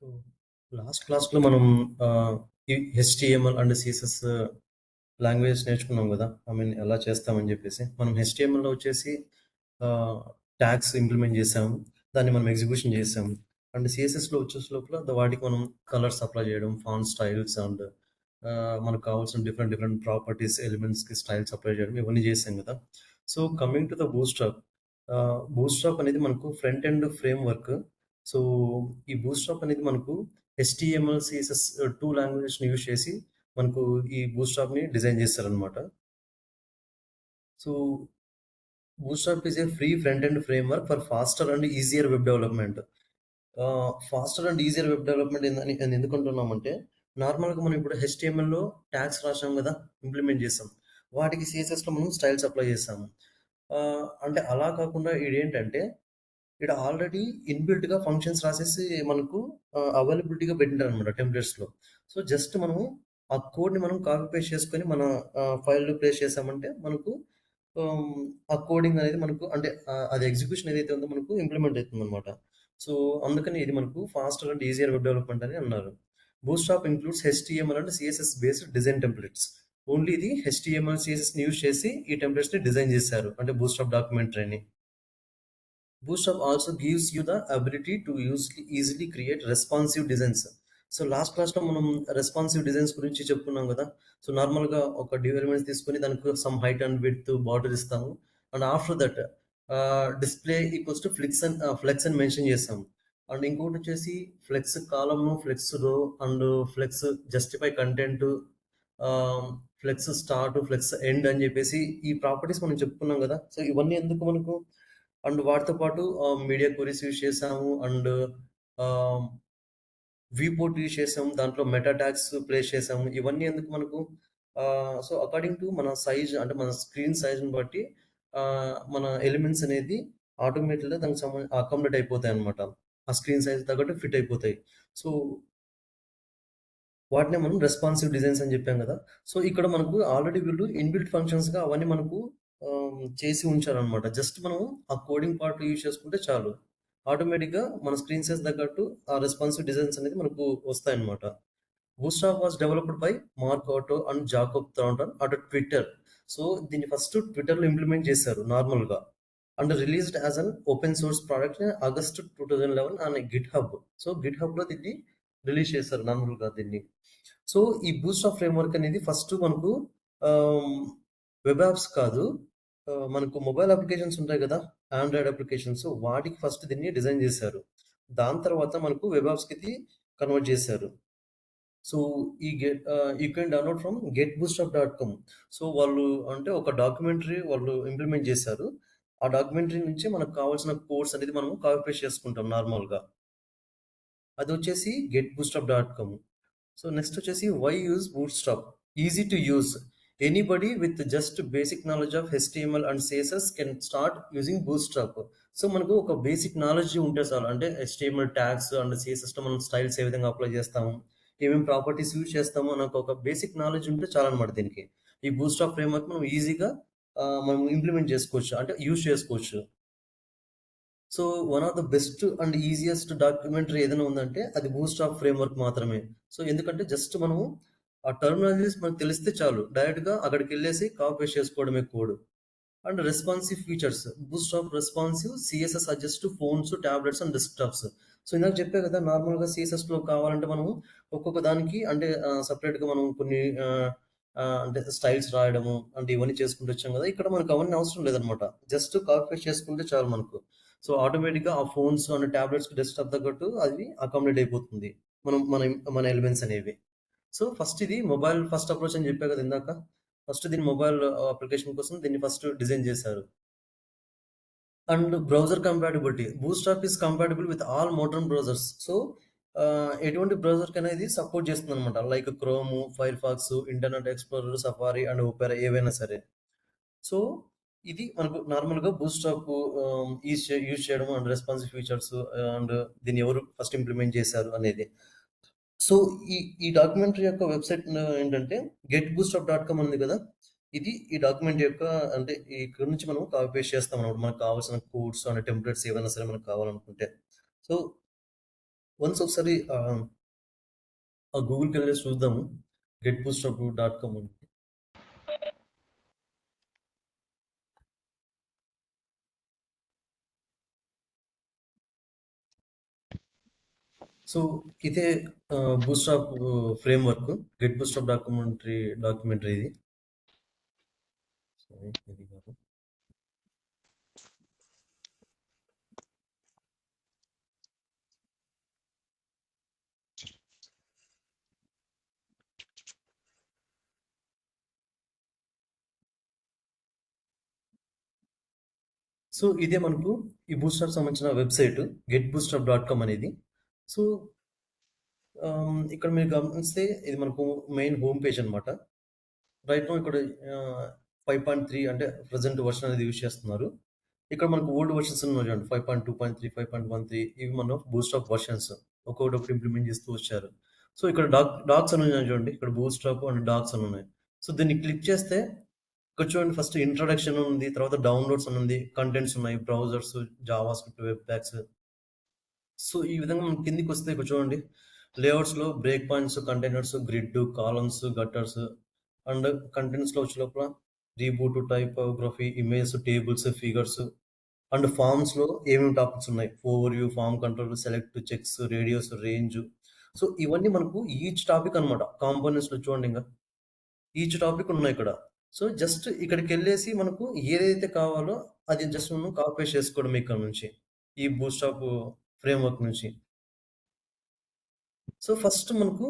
So, last క్లాస్‌లో మనం ఈ హెచ్‌టీఎంఎల్ అండ్ సీఎస్ఎస్ లాంగ్వేజెస్ నేర్చుకున్నాం గదా! ఎలా చేస్తామని జెప్పేసి. మనం హెచ్‌టీఎంఎల్‌లో వచ్చేసి ఆహ్, ట్యాగ్స్ ఇంప్లిమెంట్ జేసాము. దాన్ని మనం ఎగ్జిక్యూషన్ జేసాము. అండ్ సీఎస్ఎస్‌లో వచ్చేసి లోపల వాటికి మనం కలర్స్ అప్లై జేయడం, ఫాంట్ స్టైల్స్ అండ్ మనకు కావాల్సిన డిఫరెంట్ డిఫరెంట్ ప్రాపర్టీస్, ఎలిమెంట్స్‌కి స్టైల్స్ అప్లై జేయడం ఇవన్నీ జేసాం గదా! So, coming to the Bootstrap. Bootstrap అనేది మనకు ఫ్రంట్ ఎండ్ ఫ్రేమ్‌వర్క్. సో, ఈ బూట్‌స్ట్రాప్ అనేది మనకు హెచ్‌టీఎంఎల్, సీఎస్ఎస్ 2 లాంగ్వేజెస్‌ని యూజ్ చేసి మనకు ఈ బూట్‌స్ట్రాప్‌ని డిజైన్ చేస్తారనమాట. So, Bootstrap is a free front end framework for faster and easier web development. Faster and easier web development అని ఎందుకంటున్నామంటే, నార్మల్‌గా మనం ఇప్పుడు హెచ్‌టీఎంఎల్‌లో ట్యాగ్స్ రాసాం గదా! ఇంప్లిమెంట్ చేసాం. వాటికి సీఎస్ఎస్‌లో మనం స్టైల్స్ అప్లై చేసాము. అంటే అలా కాకుండా ఈడేంటంటే ఈడ ఆల్రెడీ ఇన్‌బిల్ట్‌గా ఫంక్షన్స్ రాసేసి మనకు అవైలబిలిటీగా పెట్టింటారనమాట టెంప్లేట్స్‌లో. సో, జస్ట్ మనము ఆ కోడ్‌ని మనం కాపీ పేస్ట్ చేసుకొని మన ఫైల్‌లో పేస్ట్ చేసామంటే మనకు ఆహ్, ఆ కోడింగ్ అనేది మనకు అంటే అది ఎగ్జిక్యూషన్ ఏదైతే ఉందో మనకు ఇంప్లిమెంట్ అయితుందనమాట. సో, అందుకని ఇది మనకు faster and easier web development అని అన్నారు. Bootstrap includes HTML and CSS based design templates. Only ఇది హెచ్‌టీఎంఎల్, సీఎస్ఎస్‌ని యూజ్ చేసి ఈ టెంప్లేట్స్‌ని డిజైన్ చేశారు. అంటే బూట్‌స్ట్రాప్ డాక్యుమెంటరీని. Bootstrap also gives you the ability to easily create responsive designs. So last క్లాస్‌లో మనం రెస్పాన్సివ్ డిజైన్స్ గురించి చెప్పుకున్నాం గదా! సో నార్మల్‌గా ఒక డివ్ ఎలిమెంట్స్ తీసుకొని దానికి some height and width border ఇస్తాము. And after that display equals to flex అని మెన్షన్ చేస్తాము. అండ్ ఇంకోటొచ్చేసి flex column, flex row and flex justify content, ah, flex start, flex end అని జెప్పేసి ఈ ప్రాపర్టీస్ మనం చెప్పుకున్నాం గదా! సో ఇవన్నీ ఎందుకు మనకు? అండ్ వాటితో పాటు మీడియా క్వెరీస్ యూజ్ చేసాము. అండ్ ఆహ్, పోర్ట్ యూజ్ చేసాము. దాంట్లో మెటా ట్యాగ్స్ ప్లేస్ చేసాము. ఇవన్నీ ఎందుకు మనకు? సో, అకార్డింగ్ టు మన సైజ్ అంటే మన స్క్రీన్ సైజ్‌ని బట్టి మన ఎలిమెంట్స్ అనేది ఆటోమేటిక్‌గా దానికి అకామిడేట్ అయిపోతాయన్నమాట. ఆ స్క్రీన్ సైజ్ తగ్గట్టు ఫిట్ అయిపోతాయి. సో, వాటినే మనం రెస్పాన్సివ్ డిజైన్స్ అని చెప్పాం కదా! సో, ఇక్కడ మనకు ఆల్రెడీ వీళ్ళు ఇన్‌బిల్ట్ ఫంక్షన్స్‌గా అవన్నీ మనకు చేసి ఉంచారనమాట. జస్ట్ మనం ఆ కోడింగ్ పార్ట్ యూజ్ చేసుకుంటే చాలు. ఆటోమేటిక్‌గా మన స్క్రీన్ సైజ్ తగ్గట్టు ఆ రెస్పాన్సివ్ డిజైన్స్ అనేది మనకు వస్తాయన్నమాట. Bootstrap was developed by Mark Otto and Jacob Thornton at Twitter. So, దీన్ని ఫస్ట్ ట్విట్టర్‌లో ఇంప్లిమెంట్ చేశారు నార్మల్‌గా. And released as an open source product in August 2011 on GitHub. So, గిట్‌హబ్‌లో దీన్ని రిలీజ్ చేశారు నార్మల్‌గా దీన్ని. సో, ఈ బూట్‌స్ట్రాప్ ఫ్రేమ్‌వర్క్ అనేది ఫస్ట్ మనకు ఆహ్, వెబ్ యాప్స్ కాదు. మనకు మొబైల్ అప్లికేషన్స్ ఉంటాయి గదా! ఆండ్రాయిడ్ అప్లికేషన్స్ వాటికి ఫస్ట్ దీన్ని డిజైన్ జేశారు. దాని తర్వాత మనకు వెబ్ యాప్స్‌కి ఇది కన్వర్ట్ జేశారు. So, you can download from getbootstrap.com. So, వాళ్ళు అంటే ఒక డాక్యుమెంటరీ వాళ్ళు ఇంప్లిమెంట్ జేశారు. ఆ డాక్యుమెంటరీ నుంచి మనకు కావాల్సిన కోడ్స్ అనేది మనం కాపీ పేస్ట్ చేసుకుంటాం నార్మల్‌గా. అదొచ్చేసి getbootstrap.com. సో నెక్స్ట్ వచ్చేసి why use Bootstrap? Easy to use. Anybody with just basic knowledge of HTML and CSS can start using Bootstrap. So మనకు ఒక బేసిక్ నాలెడ్జ్ ఉంటే చాలు. అంటే హెచ్‌టీఎంఎల్ ట్యాగ్స్ అండ్ సీఎస్ఎస్‌లో మనం స్టైల్స్ ఏ విధంగా అప్లై చేస్తాము, ఏమేం ప్రాపర్టీస్ యూజ్ చేస్తాము అన్న ఒక బేసిక్ నాలెడ్జ్ ఉంటే చాలన్నమాట దీనికి. ఈ బూట్‌స్ట్రాప్ ఫ్రేమ్‌వర్క్ మనం ఈజీగా మనం ఇంప్లిమెంట్ చేసుకోవచ్చు. అంటే యూజ్ చేసుకోవచ్చు. So, one of the best and easiest documentary ఏదైనా ఉందంటే అది బూట్‌స్ట్రాప్ ఫ్రేమ్‌వర్క్ మాత్రమే. సో, ఎందుకంటే జస్ట్ మనము ఆ టెర్మినాలజీస్ మనకు తెలిస్తే చాలు. డైరెక్ట్‌గా అక్కడికెళ్ళేసి కాపీ పేస్ట్ చేసుకోవడమే code. And responsive features. Bootstrap responsive CSS suggest to phones, tablets and desktops. So, ఇందాక చెప్పా కదా! నార్మల్‌గా సీఎస్ఎస్‌లో కావాలంటే మనము ఒక్కొక్క దానికి అంటే సెపరేట్‌గా మనం కొన్ని అంటే స్టైల్స్ రాయడము అంటే ఇవన్నీ చేసుకుంటూ వచ్చాం కదా! ఇక్కడ మనకు అవన్నీ అవసరం లేదనమాట. జస్ట్ కాపీ పేస్ట్ చేసుకుంటే చాలు మనకు. సో, ఆటోమేటిక్‌గా ఆ ఫోన్స్ అండ్ టాబ్లెట్స్‌కి డెస్క్‌టాప్ తగ్గట్టు అది అకామిడేట్ అయిపోతుంది. మన మన ఎలిమెంట్స్ అనేవి. సో, ఫస్ట్ ఇది మొబైల్ ఫస్ట్ అప్రోచ్ అని చెప్పా కదా ఇందాక. ఫస్ట్ దీన్ని మొబైల్ అప్లికేషన్ కోసం దీన్ని ఫస్ట్ డిజైన్ చేశారు. And browser compatibility. Bootstrap is compatible with all modern browsers. So, ఎటువంటి బ్రౌజర్‌కైనా ఇది సపోర్ట్ చేస్తుందనమాట. Like Chrome, Firefox, Internet Explorer, Safari and Opera ఏవైనా సరే. సో, ఇది మనకు నార్మల్‌గా బూట్‌స్ట్రాప్ యూజ్ చేయడం అండ్ రెస్పాన్సివ్ ఫీచర్స్ అండ్ దీన్ని ఎవరు ఫస్ట్ ఇంప్లిమెంట్ చేశారు అనేది. సో, ఈ ఈ డాక్యుమెంటరీ యొక్క వెబ్‌సైట్ ఏంటంటే getbootstrap.com ఉంది కదా! ఇది ఈ డాక్యుమెంట్ యొక్క అంటే ఇక్కడ నుంచి మనం కాపీ పేస్ట్ చేస్తామన్నమాట. మనకు కావాల్సిన కోడ్స్ అండ్ టెంప్లేట్స్ ఏవైనా సరే మనకు కావాలనుకుంటే. సో, వన్స్ ఒకసారి ఆ గూగుల్‌కెళ్ళేసి చూద్దాము. getbootstrap.com అని. సో, ఇదే bootstrap framework. Get bootstrap documentary ఇది. సారీ ఇది కాదు. సో, ఇదే మనకు ఈ బూట్‌స్ట్రాప్ సంబంధించిన వెబ్‌సైట్ getbootstrap.com అనేది. సో, ఇక్కడ మీరు గమనిస్తే ఇది మనకు మెయిన్ హోమ్ పేజ్ అన్నమాట. రైట్ నౌ ఇక్కడ 5.3 అంటే ప్రెజెంట్ వర్షన్ అనేది యూజ్ చేస్తున్నారు. ఇక్కడ మనకు ఓల్డ్ వర్షన్స్ ఉన్నాయి చూడండి. 5.2.3, 5.13 ఇవి మన బూట్‌స్ట్రాప్ వర్షన్స్. ఒక్కొక్కటి ఇంప్లిమెంట్ చేస్తూ వచ్చారు. సో, ఇక్కడ డాక్స్ అని ఉన్నాయి చూడండి. ఇక్కడ బూట్‌స్ట్రాప్ అండ్ డాక్స్ అని ఉన్నాయి. సో, దీన్ని క్లిక్ చేస్తే ఇక్కడ చూడండి ఫస్ట్ ఇంట్రడక్షన్ ఉంది. తర్వాత డౌన్‌లోడ్స్ అని ఉంది. కంటెంట్స్ ఉన్నాయి. Browsers, JavaScript, webpacks. So, ఈ విధంగా మనం కిందికొస్తే ఇక్కడ చూడండి. లేఅవుట్స్‌లో breakpoints, containers, grid, columns, gutters and కంటెంట్స్‌లో వచ్చే లోపల reboot, typography, images, tables, figures and ఫార్మ్స్‌లో ఏమేమి టాపిక్స్ ఉన్నాయి. Overview, form control, select, checks, radios, range. So, ఇవన్నీ మనకు ఈచ్ టాపిక్ అన్నమాట. కాంపోనెంట్స్‌లో చూడండి ఇంగ. ఈచ్ టాపిక్ ఉన్నాయి ఇక్కడ. సో, జస్ట్ ఇక్కడికెళ్ళేసి మనకు ఏదైతే కావాలో అది జస్ట్ మనం కాపీ పేస్ట్ చేసుకోవడమే ఇక్కడ నుంచి. ఈ బూట్‌స్ట్రాప్ ఫ్రేమ్‌వర్క్ నుంచి. సో, ఫస్ట్ మనకు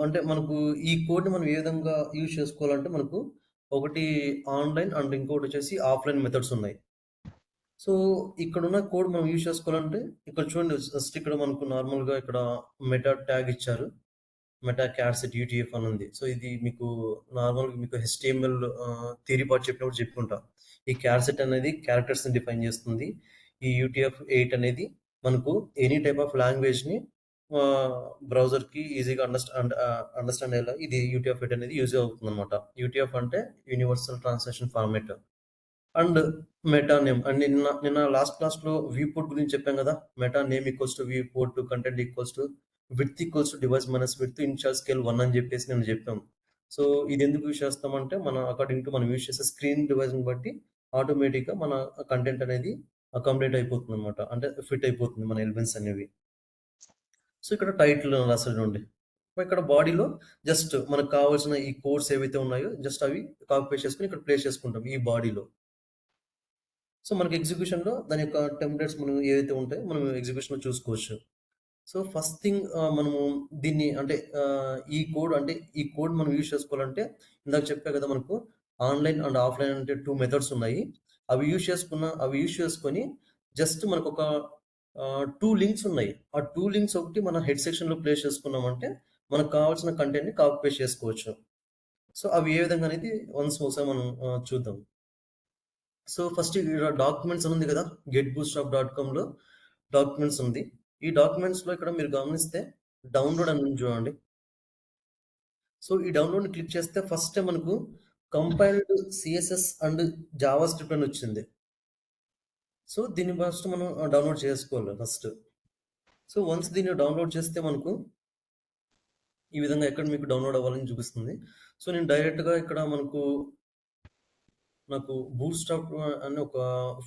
అంటే మనకు ఈ కోడ్‌ని మనం ఏ విధంగా యూజ్ చేసుకోవాలంటే మనకు ఒకటి ఆన్‌లైన్ అండ్ ఇంకొకటొచ్చేసి ఆఫ్‌లైన్ మెథడ్స్ ఉన్నాయి. సో, ఇక్కడున్న కోడ్ మనం యూజ్ చేసుకోవాలంటే ఇక్కడ చూడండి ఫస్ట్ ఇక్కడ మనకు నార్మల్‌గా ఇక్కడ మెటా ట్యాగ్ ఇచ్చారు. మెటా క్యాట్‌సెట్ యూటీఎఫ్ అని ఉంది. సో, ఇది మీకు నార్మల్‌గా మీకు హెచ్‌టీఎంఎల్ థియరీ పార్ట్ చెప్పినప్పుడు చెప్పుకుంటా. ఈ క్యాట్‌సెట్ అనేది క్యారెక్టర్స్‌ని డిఫైన్ చేస్తుంది. ఈ యూటీఎఫ్ 8 అనేది మనకు ఎనీ టైప్ ఆఫ్ లాంగ్వేజ్‌ని బ్రౌజర్‌కి ఈజీగా అండర్‌స్టాండ్ అయ్యేలా ఇది యూటీఎఫ్ 8 అనేది యూజ్ అవుతుందన్నమాట. యూటీఎఫ్ అంటే universal translation format. And meta name and నిన్న నిన్న లాస్ట్ క్లాస్‌లో వ్యూ పోర్ట్ గురించి చెప్పాం కదా! Meta name equals to view port content equals to width equals to device minus width initial scale 1 అని చెప్పేసి నిన్న చెప్పాం. సో, ఇది ఎందుకు యూజ్ చేస్తామంటే మన అకార్డింగ్ టు మనం యూజ్ చేసే స్క్రీన్ డివైస్‌ని బట్టి ఆటోమేటిక్‌గా మన కంటెంట్ అనేది అకామిడేట్ అయిపోతుందన్నమాట. అంటే ఫిట్ అయిపోతుంది మన ఎలిమెంట్స్ అనేవి. సో, ఇక్కడ టైటిల్ రాసారు చూడండి. ఇక్కడ బాడీలో జస్ట్ మనకు కావాల్సిన ఈ కోడ్స్ ఏవైతే ఉన్నాయో జస్ట్ అవి కాపీ పేస్ట్ చేసుకొని ఇక్కడ ప్లేస్ చేసుకుంటాం ఈ బాడీలో. సో, మనకి ఎగ్జిక్యూషన్‌లో దాని యొక్క టెంప్లేట్స్ మనం ఏవైతే ఉంటాయో మనం ఎగ్జిక్యూషన్‌లో చూసుకోవచ్చు. సో, ఫస్ట్ థింగ్ మనము దీన్ని అంటే ఈ కోడ్ మనం యూజ్ చేసుకోవాలంటే ఇందాక చెప్పా కదా! మనకు ఆన్‌లైన్ అండ్ ఆఫ్‌లైన్ అంటే 2 మెథడ్స్ ఉన్నాయి. అవి యూజ్ చేసుకొని జస్ట్ మనకొక 2 లింక్స్ ఉన్నాయి. ఆ 2 లింక్స్ ఒకటి మన హెడ్ సెక్షన్‌లో ప్లేస్ చేసుకున్నామంటే మనకు కావాల్సిన కంటెంట్‌ని కాపీ పేస్ట్ చేసుకోవచ్చు. సో, అవి ఏ విధంగా అనేది ఒకసారి మనం చూద్దాం. సో, ఫస్ట్ ఈడ డాక్యుమెంట్స్ అని ఉంది కదా! getbootstrap.comలో డాక్యుమెంట్స్ ఉంది. ఈ డాక్యుమెంట్స్‌లో ఇక్కడ మీరు గమనిస్తే డౌన్‌లోడ్ అని ఉంది చూడండి. సో, ఈ డౌన్‌లోడ్‌ని క్లిక్ చేస్తే ఫస్టే మనకు compiled CSS and Java script అని వచ్చింది. సో, దీన్ని ఫస్ట్ మనం డౌన్‌లోడ్ చేసుకోవాలి ఫస్ట్. సో, వన్స్ దీన్ని డౌన్‌లోడ్ చేస్తే మనకు ఈ విధంగా ఎక్కడ మీకు డౌన్‌లోడ్ అవ్వాలని చూపిస్తుంది. సో, నేను డైరెక్ట్‌గా ఇక్కడ నాకు బూట్‌స్ట్రాప్ అని ఒక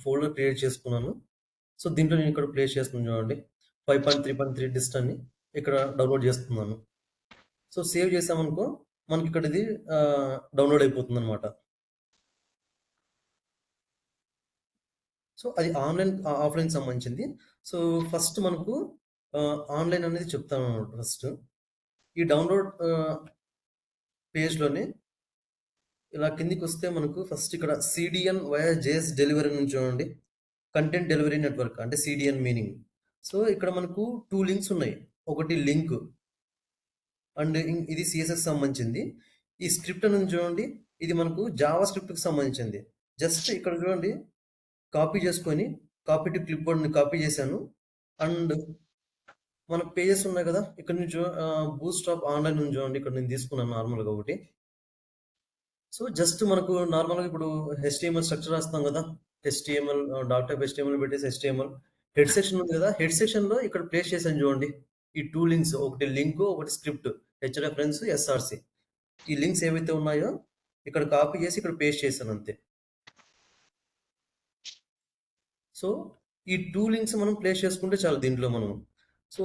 ఫోల్డర్ క్రియేట్ చేసుకున్నాను. సో, దీంట్లో నేను ఇక్కడ ప్లేస్ చేస్తున్నాను చూడండి. 5.3.3 డిస్ట్ అని ఇక్కడ డౌన్‌లోడ్ చేస్తున్నాను. సో, సేవ్ చేసామనుకో మనకిక్కడ ఇది డౌన్‌లోడ్ అయిపోతుందనమాట. సో, అది ఆఫ్‌లైన్‌కి సంబంధించింది. సో, ఫస్ట్ మనకు ఆన్‌లైన్ అనేది చెప్తాననమాట ఫస్ట్. ఈ డౌన్‌లోడ్ పేజ్‌లోనే ఇలా కిందికొస్తే మనకు ఫస్ట్ ఇక్కడ సీడీఎన్ వయా జేఎస్ డెలివరీ అని ఉంది చూడండి. కంటెంట్ డెలివరీ నెట్వర్క్ అంటే సీడీఎన్ మీనింగ్. సో, ఇక్కడ మనకు 2 లింక్స్ ఉన్నాయి. ఒకటి లింక్ అండ్ ఇది సీఎస్ఎస్‌కి సంబంధించింది. ఈ స్క్రిప్ట్ అని ఉంది చూడండి. ఇది మనకు జావా స్క్రిప్ట్‌కి సంబంధించింది. జస్ట్ ఇక్కడ చూడండి కాపీ చేసుకొని కాపీ టు క్లిప్‌బోర్డ్‌ని కాపీ చేశాను. అండ్ మన పేజెస్ ఉన్నాయి కదా! ఇక్కడ నుంచి బూట్‌స్ట్రాప్ ఆన్‌లైన్ ఉంది చూడండి. ఇక్కడ నేను తీసుకున్నాను నార్మల్‌గా ఒకటి. సో, జస్ట్ మనకు నార్మల్‌గా ఇప్పుడు హెచ్‌టీఎంఎల్ స్ట్రక్చర్ రాస్తాం కదా! హెచ్‌టీఎంఎల్ డాట్ టైప్ హెచ్‌టీఎంఎల్ పెట్టేసి హెచ్‌టీఎంఎల్ హెడ్ సెక్షన్ ఉంది కదా! హెడ్ సెక్షన్‌లో ఇక్కడ ప్లేస్ చేశాను చూడండి. ఈ 2 లింక్స్ ఒకటి లింక్, ఒకటి స్క్రిప్ట్. హెచ్‌రెఫరెన్స్, ఎస్ఆర్‌సి. ఈ లింక్స్ ఏవైతే ఉన్నాయో ఇక్కడ కాపీ చేసి ఇక్కడ పేస్ట్ చేశాను అంతే. సో, ఈ 2 లింక్స్ మనం ప్లేస్ చేసుకుంటే చాలు దీంట్లో మనం. సో,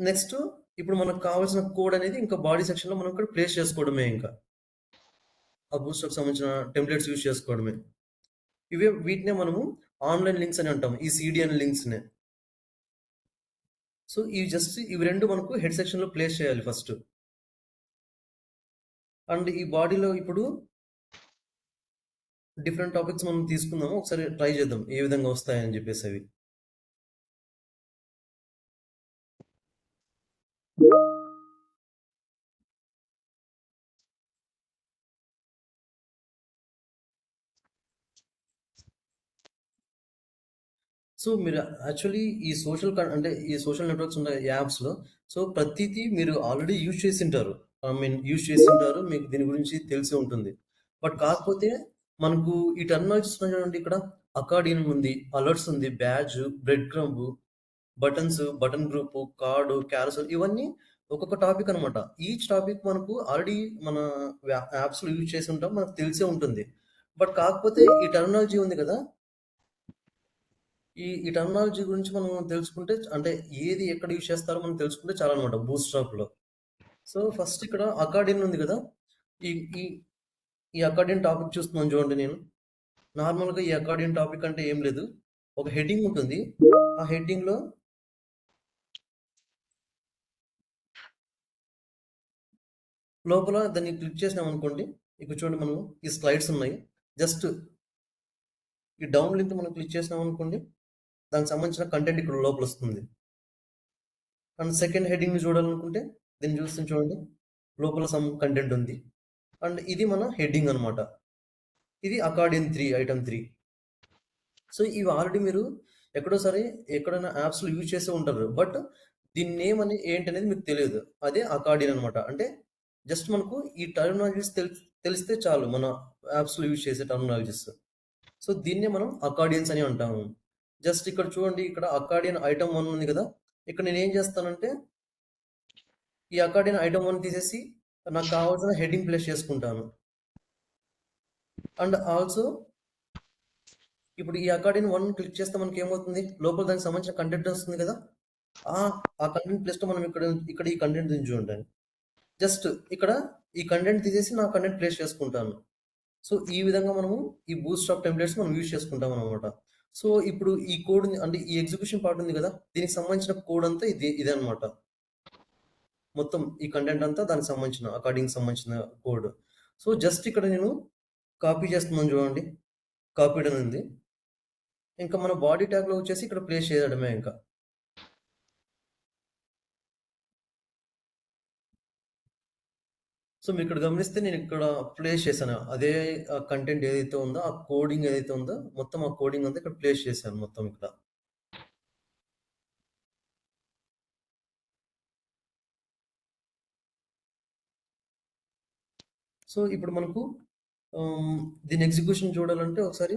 నెక్స్ట్ ఇప్పుడు మనకు కావాల్సిన కోడ్ అనేది ఇంకా బాడీ సెక్షన్‌లో మనం ఇక్కడ ప్లేస్ చేసుకోవడమే ఇంకా. ఆ బూస్టర్‌కి సంబంధించిన టెంప్లేట్స్ యూజ్ చేసుకోవడమే. వీటినే మనము ఆన్‌లైన్ లింక్స్ అని అంటాం. ఈ సీడీఎన్ లింక్స్‌నే. సో, ఇవి 2 మనకు హెడ్ సెక్షన్‌లో ప్లేస్ చేయాలి ఫస్ట్. అండ్ ఈ బాడీలో ఇప్పుడు డిఫరెంట్ టాపిక్స్ మనం తీసుకుందాము. ఒకసారి ట్రై చేద్దాం. ఏ విధంగా వస్తాయని చెప్పేసి అవి. సో, మీరు యాక్చువల్లీ అంటే ఈ సోషల్ నెట్వర్క్స్ ఉన్నాయి యాప్స్‌లో. సో, ప్రతీది మీరు ఆల్రెడీ యూజ్ చేసింటారు. యూజ్ చేసింటారు. మీకు దీని గురించి తెలిసి ఉంటుంది. బట్ కాకపోతే మనకు ఈ టెర్మినాలజీస్ ఉన్నాయి చూడండి ఇక్కడ. అకార్డియన్ ఉంది, అలర్ట్స్ ఉంది, badge, bread crumb, buttons, button group, card, క్యారసెల్ ఇవన్నీ ఒక్కొక్క టాపిక్ అనమాట. ఈచ్ టాపిక్ మనకు ఆల్రెడీ మన యాప్స్‌లో యూజ్ చేసి ఉంటాం. మనకు తెలిసే ఉంటుంది. బట్ కాకపోతే ఈ టెర్మినాలజీ ఉంది కదా! ఈ టెర్మినాలజీ గురించి మనం తెలుసుకుంటే అంటే ఏది ఎక్కడ యూజ్ చేస్తారో మనం తెలుసుకుంటే చాలనమాట బూట్‌స్ట్రాప్‌లో. సో, ఫస్ట్ ఇక్కడ అకార్డియన్ ఉంది కదా! ఈ ఈ ఈ అకార్డియన్ టాపిక్ చూస్తున్నాను చూడండి నేను. నార్మల్‌గా ఈ అకార్డియన్ టాపిక్ అంటే ఏం లేదు. ఒక హెడ్డింగ్ ఉంటుంది. ఆ హెడ్డింగ్‌లో లోపల దాన్ని క్లిక్ చేసినామనుకోండి. ఇక్కడ చూడండి మనం ఈ స్లైడ్స్ ఉన్నాయి. జస్ట్ ఈ డౌన్ లింక్ మనం క్లిక్ చేసినామనుకోండి. దానికి సంబంధించిన కంటెంట్ ఇక్కడ లోపలొస్తుంది. అండ్ సెకండ్ హెడ్డింగ్‌ని చూడాలనుకుంటే దీన్ని చూస్తే చూడండి. లోపల సమ్ కంటెంట్ ఉంది. అండ్ ఇది మన హెడ్డింగ్ అనమాట. ఇది అకార్డియన్ 3 ఐటెమ్ 3. సో, ఇవి ఆల్రెడీ మీరు ఎక్కడో సరే ఎక్కడైనా యాప్స్‌లో యూజ్ చేసే ఉంటారు. బట్ దీని నేమ్ ఏంటనేది మీకు తెలియదు. అదే అకార్డియన్ అనమాట. అంటే జస్ట్ మనకు ఈ టెర్మినాలజీస్ తెలిస్తే చాలు మన యాప్స్‌లో యూజ్ చేసే టెర్మినాలజీస్. సో, దీన్నే మనం అకార్డియన్స్ అని అంటాము. జస్ట్ ఇక్కడ చూడండి ఇక్కడ అకార్డియన్ ఐటెమ్ 1 ఉంది కదా! ఇక్కడ నేనేం చేస్తానంటే ఈ అకార్డియన్ ఐటెమ్ 1 తీసేసి నాకు కావాల్సిన హెడ్డింగ్ ప్లేస్ చేసుకుంటాను. అండ్ ఆల్సో ఇప్పుడు ఈ అకార్డియన్ 1 క్లిక్ చేస్తే మనకేమవుతుంది? లోపల దానికి సంబంధించిన కంటెంట్ వస్తుంది కదా! ఆ ఆ కంటెంట్ ప్లేస్‌లో మనం ఇక్కడ ఈ కంటెంట్ చూడండి. జస్ట్ ఇక్కడ ఈ కంటెంట్ తీసేసి నా కంటెంట్ ప్లేస్ చేసుకుంటాను. సో, ఈ విధంగా మనము ఈ బూట్‌స్ట్రాప్ టెంప్లేట్స్ మనం యూజ్ చేసుకుంటామనమాట. సో, ఇప్పుడు ఈ కోడ్‌ని అంటే ఈ ఎగ్జిక్యూషన్ పార్ట్ ఉంది కదా! దీనికి సంబంధించిన కోడ్ అంతా ఇదనమాట. మొత్తం ఈ కంటెంట్ అంతా దానికి సంబంధించిన సంబంధించిన కోడ్. సో, జస్ట్ ఇక్కడ నేను కాపీ చేస్తున్నాను చూడండి. కాపీడ్ అని ఉంది. ఇంకా మన బాడీ ట్యాగ్‌లో వచ్చేసి ఇక్కడ ప్లేస్ చేయడమే ఇంకా. సో, మీరిక్కడ గమనిస్తే నేనిక్కడ ప్లేస్ చేశాను. అదే కంటెంట్ ఏదైతే ఉందో, ఆ కోడింగ్ ఏదైతే ఉందో, మొత్తం ఆ కోడింగ్ అంతా ఇక్కడ ప్లేస్ చేశాను మొత్తం ఇక్కడ. సో, ఇప్పుడు మనకు ఆహ్, దీని ఎగ్జిక్యూషన్ చూడాలంటే ఒకసారి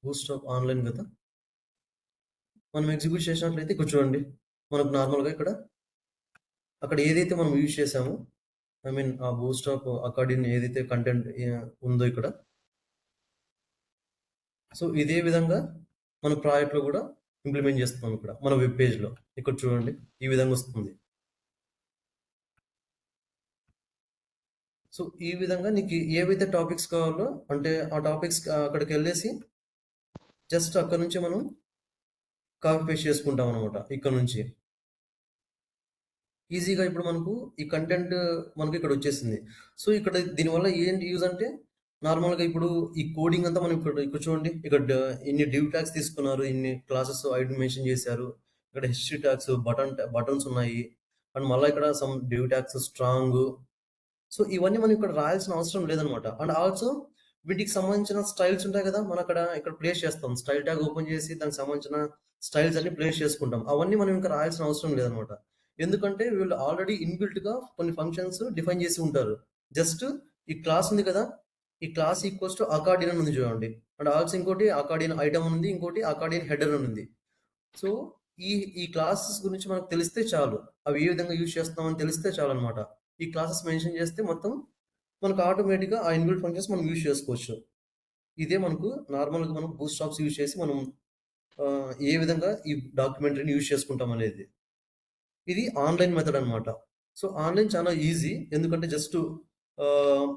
బూట్‌స్ట్రాప్ ఆన్‌లైన్ కదా! మనం ఎగ్జిక్యూట్ చేసినట్లయితే ఇక్కడ చూడండి. మనకు నార్మల్‌గా ఇక్కడ అక్కడ ఏదైతే మనం యూజ్ చేసామో ఆ బూట్‌స్ట్రాప్ అకార్డియన్ ఏదైతే కంటెంట్ ఉందో ఇక్కడ. సో, ఇదే విధంగా మన ప్రాజెక్ట్‌లో కూడా ఇంప్లిమెంట్ చేస్తున్నాం ఇక్కడ. మన వెబ్ పేజ్‌లో. ఇక్కడ చూడండి. ఈ విధంగా వస్తుంది. సో, ఈ విధంగా నీకు ఏవైతే టాపిక్స్ కావాలో అంటే ఆ టాపిక్స్ అక్కడికెళ్ళేసి జస్ట్ అక్కడి నుంచి మనం కాపీ పేస్ట్ చేసుకుంటాం అనమాట. ఇక్కడ నుంచి. ఈజీగా ఇప్పుడు మనకు ఈ కంటెంట్ మనకి ఇక్కడ వచ్చేసింది. సో, ఇక్కడ దీనివల్ల ఏంటి యూజ్ అంటే నార్మల్‌గా ఇప్పుడు ఈ కోడింగ్ అంతా మనం ఇక్కడ చూడండి. ఇక్కడ ఇన్ని డివ్ ట్యాగ్స్ తీసుకున్నారు. ఇన్ని క్లాసెస్ ఐడి మెన్షన్ చేశారు. ఇక్కడ హిస్టరీ ట్యాగ్స్, బటన్స్ ఉన్నాయి. అండ్ మళ్ళా ఇక్కడ some div tags strong. So, ఇవన్నీ మనం ఇక్కడ రాయాల్సిన అవసరం లేదనమాట. అండ్ ఆల్సో వీటికి సంబంధించిన స్టైల్స్ ఉంటాయి కదా! మనం ఇక్కడ ప్లేస్ చేస్తాం. స్టైల్ ట్యాగ్ ఓపెన్ చేసి దానికి సంబంధించిన స్టైల్స్ అన్ని ప్లేస్ చేసుకుంటాం. అవన్నీ మనం ఇంకా రాయాల్సిన అవసరం లేదనమాట. ఎందుకంటే వీళ్ళు ఆల్రెడీ ఇన్‌బిల్ట్‌గా కొన్ని ఫంక్షన్స్ డిఫైన్ చేసి ఉంటారు. జస్ట్ ఈ క్లాస్ ఉంది కదా! ఈ క్లాస్ ఈక్వల్స్ టు అకార్డియన్ అని ఉంది చూడండి. అండ్ ఆల్సో ఇంకోటి అకార్డియన్ ఐటెమ్ అని ఉంది. ఇంకోటి అకార్డియన్ హెడర్ అని ఉంది. సో, ఈ ఈ క్లాసెస్ గురించి మనకు తెలిస్తే చాలు. అవి ఏ విధంగా యూజ్ చేస్తున్నామని తెలిస్తే చాలనమాట. ఈ క్లాసెస్ మెన్షన్ చేస్తే మొత్తం మనకు ఆటోమేటిక్‌గా ఆ ఇన్‌బిల్ట్ ఫంక్షన్స్ మనం యూజ్ చేసుకోవచ్చు. ఇదే మనకు నార్మల్‌గా మనం బూట్‌స్ట్రాప్స్ యూజ్ చేసి మనం ఏ విధంగా ఈ డాక్యుమెంటరీని యూజ్ చేసుకుంటామనేది. ఇది ఆన్‌లైన్ మెథడ్ అనమాట. సో, ఆన్‌లైన్ చాలా ఈజీ. ఎందుకంటే జస్ట్ ఆహ్,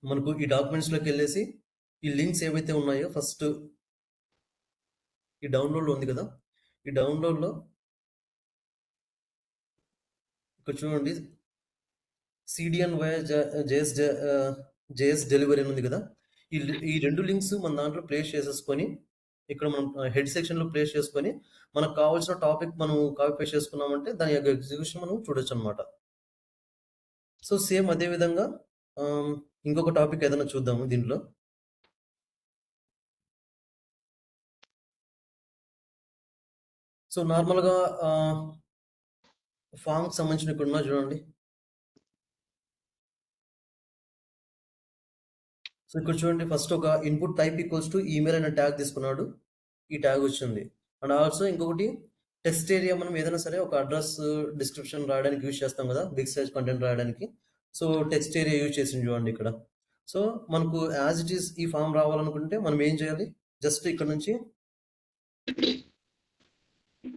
మనకు ఈ డాక్యుమెంట్స్‌లోకెళ్ళేసి ఈ లింక్స్ ఏవైతే ఉన్నాయో ఫస్ట్ ఈ డౌన్‌లోడ్‌లో ఉంది కదా! ఈ డౌన్‌లోడ్‌లో ఇక్కడ చూడండి సీడీఎన్ వయా జేఎస్ డెలివరీ అని ఉంది కదా! ఈ 2 లింక్స్ మన దాంట్లో ప్లేస్ చేసేసుకొని, ఇక్కడ మనం హెడ్ సెక్షన్‌లో ప్లేస్ చేసుకొని, మనకు కావాల్సిన టాపిక్ మనం కాపీ పేస్ట్ చేసుకున్నామంటే దాని యొక్క ఎగ్జిక్యూషన్ మనం చూడొచ్చనమాట. సో, సేమ్ అదే విధంగా ఆహ్, ఇంకొక టాపిక్ ఏదైనా చూద్దాము దీంట్లో. సో, నార్మల్‌గా ఫార్మ్‌కి సంబంధించిన ఇక్కడ ఉన్నది చూడండి. సో, ఇక్కడ చూడండి ఫస్ట్ ఒక input type equals to email అనే ట్యాగ్ తీసుకున్నాడు. ఈ ట్యాగ్ వచ్చింది. అండ్ ఆల్సో ఇంకొకటి టెక్స్ట్ ఏరియా మనం ఏదైనా సరే ఒక అడ్రెస్ డిస్క్రిప్షన్ రాయడానికి యూజ్ చేస్తాం కదా! బిగ్ సైజ్ కంటెంట్ రాయడానికి. సో, టెక్స్ట్ ఏరియా యూజ్ చేసింది చూడండి ఇక్కడ. సో, మనకు యాస్ ఇట్ ఈస్ ఈ ఫార్మ్ రావాలనుకుంటే మనం ఏం చేయాలి? జస్ట్ ఇక్కడ నుంచి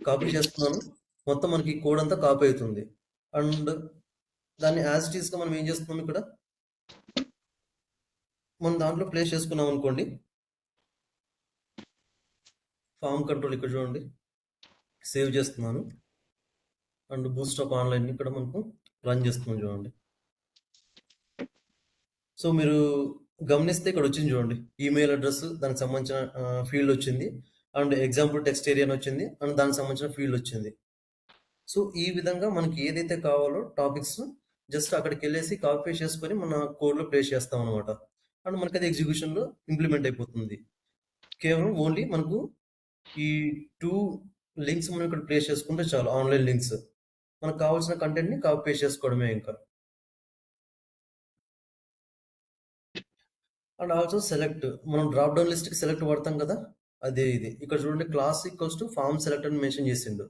కాపీ చేస్తున్నాను. మొత్తం మనకి కోడ్ అంతా కాపీ అవుతుంది. అండ్ దాన్ని యాస్ ఇట్ ఈస్‌గా మనం ఏం చేస్తున్నాం ఇక్కడ, మనం దాంట్లో ప్లేస్ చేసుకున్నాం అనుకోండి. ఫార్మ్ కంట్రోల్ ఇక్కడ చూడండి. సేవ్ చేస్తున్నాను. అండ్ బూస్టప్ ఆన్‌లైన్ ఇక్కడ మనకు రన్ చేస్తున్నాం చూడండి. సో, మీరు గమనిస్తే ఇక్కడ వచ్చింది చూడండి. ఈమెయిల్ అడ్రెస్ దానికి సంబంధించిన ఫీల్డ్ వచ్చింది. అండ్ ఎగ్జాంపుల్ టెక్స్ట్ ఏరియా అని వచ్చింది. అండ్ దానికి సంబంధించిన ఫీల్డ్ వచ్చింది. సో, ఈ విధంగా మనకి ఏదైతే కావాలో టాపిక్స్ జస్ట్ అక్కడికెళ్ళేసి కాపీ పేస్ట్ చేసుకొని మన కోడ్‌లో పేస్ట్ చేస్తామనమాట. అండ్ మనకది ఎగ్జిక్యూషన్‌లో ఇంప్లిమెంట్ అయిపోతుంది. కేవలం ఓన్లీ మనకు ఈ 2 లింక్స్ మనం ఇక్కడ ప్లేస్ చేసుకుంటే చాలు. Online links. మనకు కావాల్సిన కంటెంట్‌ని కాపీ పేస్ట్ చేసుకోవడమే ఇంకా. And also select. మనం డ్రాప్ డౌన్ లిస్ట్‌కి సెలెక్ట్ వాడతాం కదా! అదే ఇది. ఇక్కడ చూడండి class equals to form select అని మెన్షన్ చేసిండు.